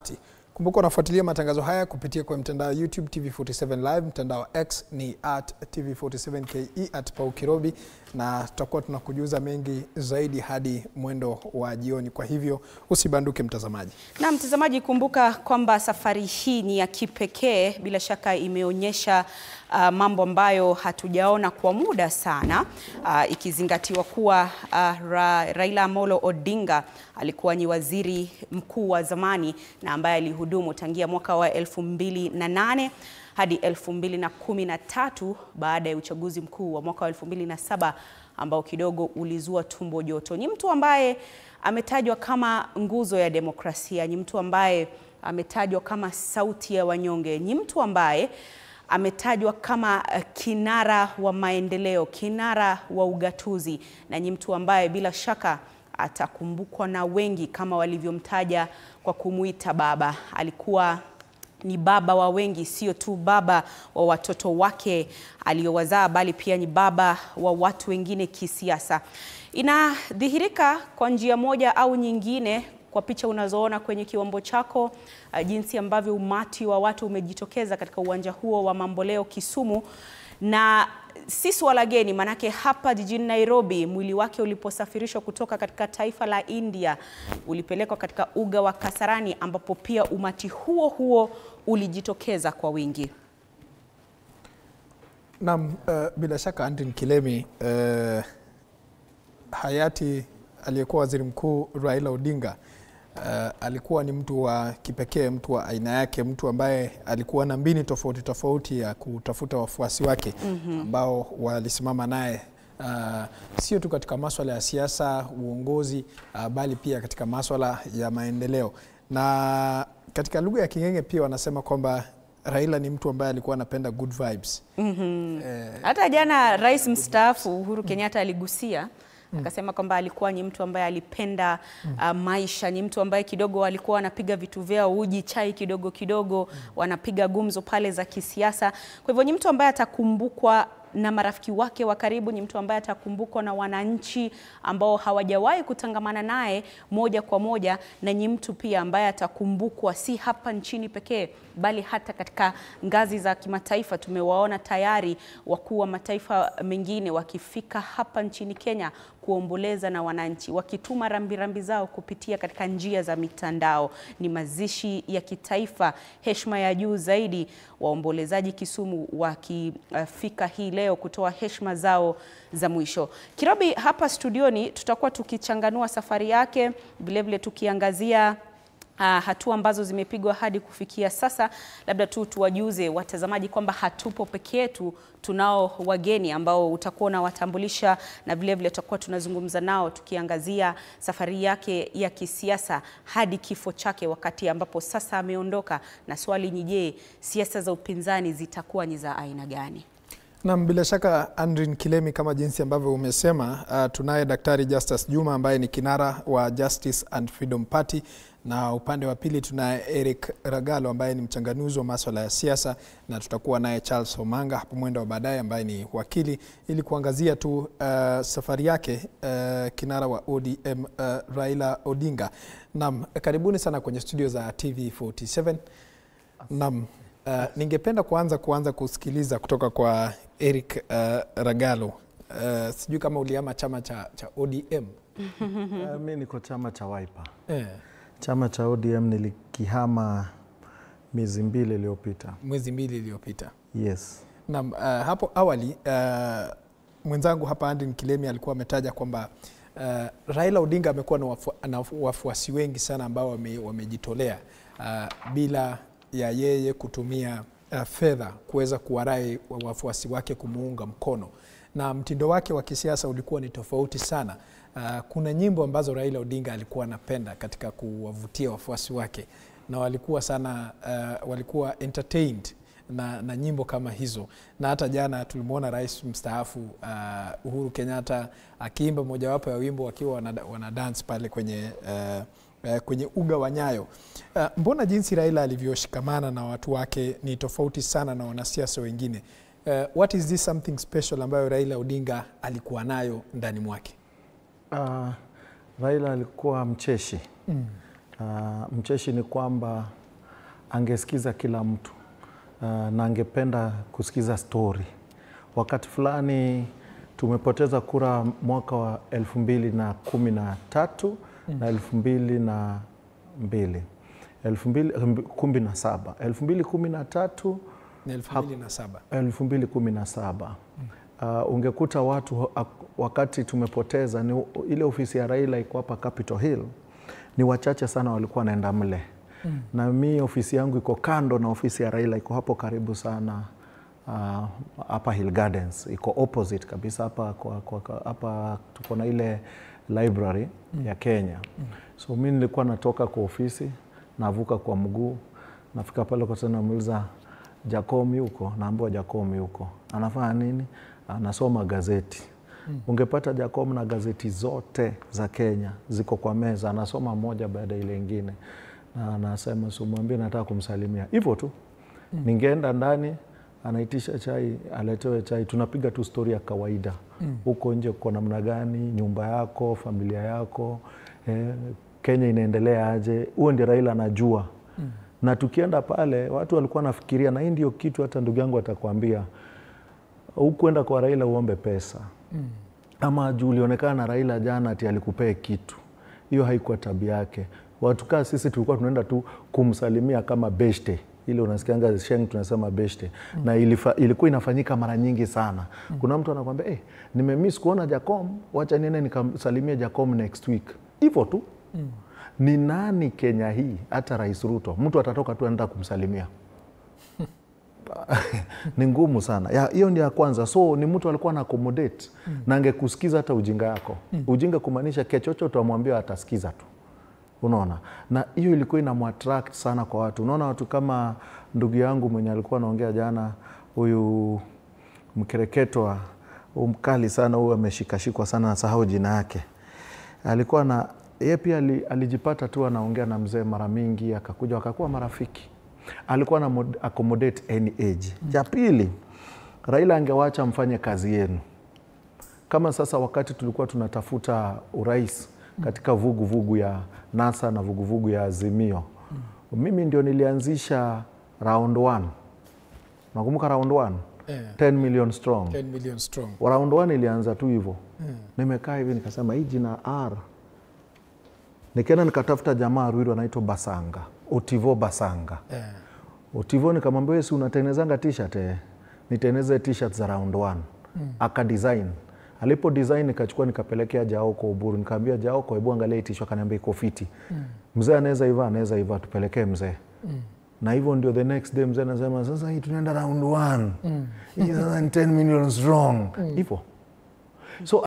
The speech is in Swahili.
Party. Kumbuka unafuatilia matangazo haya kupitia kwa mtandao YouTube TV47 Live, mtandao wa X ni @TV47KE @paukirobi, na tutakuwa tunakujuza mengi zaidi hadi mwendo wa jioni. Kwa hivyo usibanduke mtazamaji. Na mtazamaji, kumbuka kwamba safari hii ni ya kipekee, bila shaka imeonyesha mambo ambayo hatujaona kwa muda sana, ikizingatiwa kuwa Raila Amolo Odinga alikuwa ni waziri mkuu wa zamani na ambaye alihudumu tangia mwaka wa 2008 hadi 2013 baada ya uchaguzi mkuu wa mwaka wa 2007 ambao kidogo ulizua tumbo joto. Ni mtu ambaye ametajwa kama nguzo ya demokrasia, ni mtu ambaye ametajwa kama sauti ya wanyonge, ni mtu ambaye ametajwa kama kinara wa maendeleo, kinara wa ugatuzi, na ni mtu ambaye bila shaka atakumbukwa na wengi kama walivyomtaja kwa kumuita baba. Alikuwa ni baba wa wengi, sio tu baba wa watoto wake aliowazaa, bali pia ni baba wa watu wengine kisiasa. Inadhihirika kwa njia moja au nyingine kwa picha unazoona kwenye kiwambo chako, jinsi ambavyo umati wa watu umejitokeza katika uwanja huo wa Mamboleo Kisumu, na si swala geni, manake hapa jijini Nairobi mwili wake uliposafirishwa kutoka katika taifa la India ulipelekwa katika uga wa Kasarani, ambapo pia umati huo huo ulijitokeza kwa wingi. Naam, bila shaka Andrin Kilemi, hayati aliyekuwa waziri mkuu Raila Odinga alikuwa ni mtu wa kipekee, mtu wa aina yake, mtu ambaye alikuwa na mbinu tofauti tofauti ya kutafuta wafuasi wake ambao walisimama naye, sio tu katika masuala ya siasa, uongozi, bali pia katika masuala ya maendeleo. Na katika lugha ya Kingenge pia wanasema kwamba Raila ni mtu ambaye alikuwa anapenda good vibes. Hata jana Rais mstaafu Uhuru Kenyatta aligusia, akasema kwamba alikuwa ni mtu ambaye alipenda maisha, ni mtu ambaye kidogo alikuwa anapiga vitu vyao, uji chai kidogo kidogo, wanapiga gumzo pale za kisiasa. Kwa hivyo ni mtu ambaye atakumbukwa na marafiki wake wa karibu, ni mtu ambaye atakumbukwa na wananchi ambao hawajawahi kutangamana naye moja kwa moja, na ni mtu pia ambaye atakumbukwa si hapa nchini pekee, bali hata katika ngazi za kimataifa. Tumewaona tayari wakuu wa mataifa mengine wakifika hapa nchini Kenya kuomboleza na wananchi, wakituma rambirambi zao kupitia katika njia za mitandao. Ni mazishi ya kitaifa, heshima ya juu zaidi, waombolezaji Kisumu wakifika hii leo kutoa heshima zao za mwisho. Kirobi, hapa studioni tutakuwa tukichanganua safari yake, vile vile tukiangazia hatua ambazo zimepigwa hadi kufikia sasa. Labda tu tuwajuze watazamaji kwamba hatupo peke yetu, tunao wageni ambao utakuwa na watambulisha, na vile vile tutakuwa tunazungumza nao tukiangazia safari yake ya kisiasa hadi kifo chake, wakati ambapo sasa ameondoka. Na swali ni je, siasa za upinzani zitakuwa ni za aina gani? Na bila shaka Andrin Kilemi, kama jinsi ambavyo umesema, tunaye Daktari Justus Juma ambaye ni kinara wa Justice and Freedom Party, na upande wa pili tunaye Eric Ragalo ambaye ni mchanganuzi wa masuala ya siasa, na tutakuwa naye Charles Omanga hapo mwendo wa baadaye ambaye ni wakili, ili kuangazia tu safari yake kinara wa ODM Raila Odinga. Naam, karibuni sana kwenye studio za TV47. Naam, ningependa kuanza kusikiliza kutoka kwa Eric Ragalo. Sijui kama uliama chama cha ODM. Mimi niko chama cha Wiper. Chama cha ODM nilikihama miezi 2 iliyopita. Mwezi 2 iliyopita. Yes. Naam, hapo awali mwenzangu hapa Andrin Kilemi alikuwa ametaja kwamba Raila Odinga amekuwa na wafuasi wengi sana ambao wamejitolea bila ya yeye kutumia fedha kuweza kuwarai wafuasi wake kumuunga mkono, na mtindo wake wa kisiasa ulikuwa ni tofauti sana. Kuna nyimbo ambazo Raila Odinga alikuwa anapenda katika kuwavutia wafuasi wake, na walikuwa entertained na nyimbo kama hizo. Na hata jana tulimuona Rais mstaafu Uhuru Kenyatta akiimba mojawapo ya wimbo wakiwa wana dance pale kwenye uga wa Nyayo. Mbona jinsi Raila alivyoshikamana na watu wake ni tofauti sana na wanasiasa wengine? What is this something special ambayo Raila Odinga alikuwa nayo ndani mwake? Raila alikuwa mcheshi. Mcheshi ni kwamba angesikiza kila mtu na angependa kusikiza story. Wakati fulani tumepoteza kura mwaka wa 2013 na 2017. 2013 na 2017. Ungekuta watu wakati tumepoteza ile ofisi ya Raila iko hapa Capitol Hill, ni wachache sana walikuwa naenda mle. Na mimi ofisi yangu iko kando na ofisi ya Raila iko hapo karibu sana, hapa Hill Gardens, iko opposite kabisa hapa tuko na ile library ya Kenya. So mimi nilikuwa natoka kwa ofisi, navuka kwa mguu, nafika pale kwa tena muuliza Jakom yuko, naambiwa Jakom yuko. Anafanya nini? Anasoma gazeti. Ungepata Jakom na gazeti zote za Kenya ziko kwa meza, anasoma moja baada ile nyingine. Na anasema simwambie nataka kumsalimia. Hivyo tu. Ningeenda ndani, anaitisha chai, aletewe chai, tunapiga tu story ya kawaida. Huko nje kwa namna gani, nyumba yako, familia yako, Kenya inaendelea aje? Huo ndio Raila anajua. Na tukienda pale watu walikuwa nafikiria, na hii ndio kitu hata ndugu yangu atakwambia, hukuenda kwa Raila uombe pesa. Ama juu ulionekana na Raila jana ati alikupea kitu. Hiyo haikuwa tabia yake. Watu kama sisi tulikuwa tunaenda tu kumsalimia kama beshte. Ile unasikianga Sheng tunasema beshte. Na ilikuwa inafanyika mara nyingi sana. Kuna mtu anakuambia, nimemiss kuona Jakom, wacha niende nikamsalimia Jakom next week. Hivyo tu. Ni nani Kenya hii, hata Rais Ruto, mtu atatoka tu anaenda kumsalimia? Ni ngumu sana. Hiyo ndio ya kwanza. So ni mtu alikuwa na accommodate na angekusikiza hata ujinga yako. Ujinga kumaanisha kechocho utamwambia atasikiza tu. Unaona? Na hiyo ilikuwa inamwattract sana kwa watu. Unaona watu kama ndugu yangu mwenye alikuwa anaongea jana, huyu mkereketwa, mkali sana, huyu ameshikashikwa sana, nasahau jina yake. Alikuwa na yeye pia alijipata tu anaongea na mzee mara mingi, akakuja wakakuwa marafiki. Alikuwa na accommodate any age. Ya pili, Raila angewacha mfanye kazi yenu. Kama sasa wakati tulikuwa tunatafuta urais katika vugu ya NASA na vugu ya Azimio. Mimi ndio nilianzisha round 1. Nakumbuka round 1? 10 million strong. 10 million strong. Round 1 ilianza tu hivyo. Nimekaa hivi nikasema hii jina R. Nikaenda nikatafuta jamaa Ruiru anaitwa Basanga, Otivo Basanga. Otivo nikamwambia wewe si unatengenezanga t-shirt? Nitengeneze t-shirt za round 1. Aka design. Alipo design nikachukua nikapelekea Jaoko Oburu, nikamwambia Jaoko hebu angalia t-shirt, akaniambia iko fiti. Mzee anaweza iva, tupelekee mzee. Na hivyo ndio the next day mzee anasema sasa hii tunaenda round 1. Hii sasa 10 million strong. Hivyo. So